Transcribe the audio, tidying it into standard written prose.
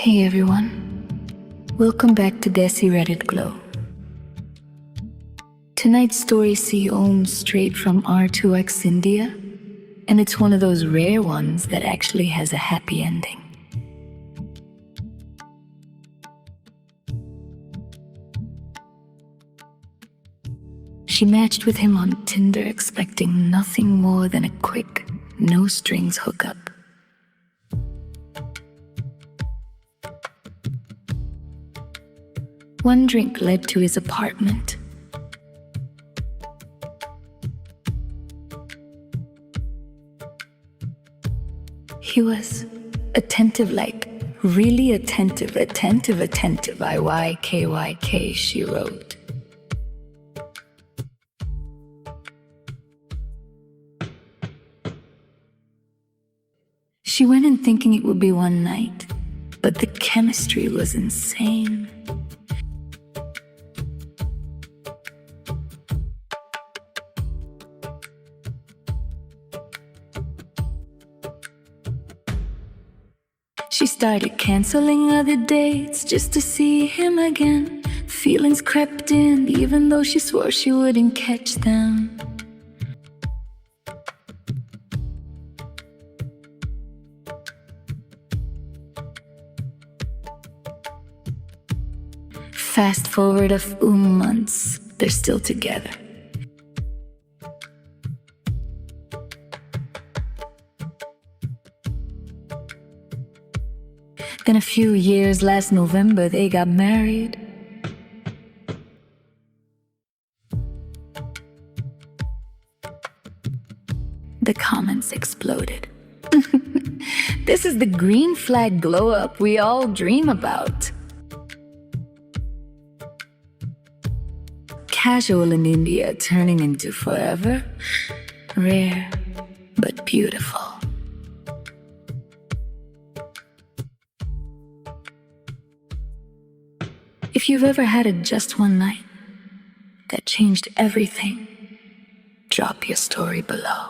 Hey everyone, welcome back to Desi Reddit Glow. Tonight's story comes straight from our TwoXIndia, and it's one of those rare ones that actually has a happy ending. She matched with him on Tinder expecting nothing more than a quick, no-strings hookup. One drink led to his apartment. He was attentive, like really attentive, IYKYK, she wrote. She went in thinking it would be one night, but the chemistry was insane. She started canceling other dates just to see him again. Feelings crept in, even though she swore she wouldn't catch them. Fast forward a few months, they're still together. Then a few years, last November, they got married. The comments exploded. This is the green flag glow up we all dream about. Casual in India turning into forever. Rare, but beautiful. If you've ever had a just one night that changed everything, drop your story below.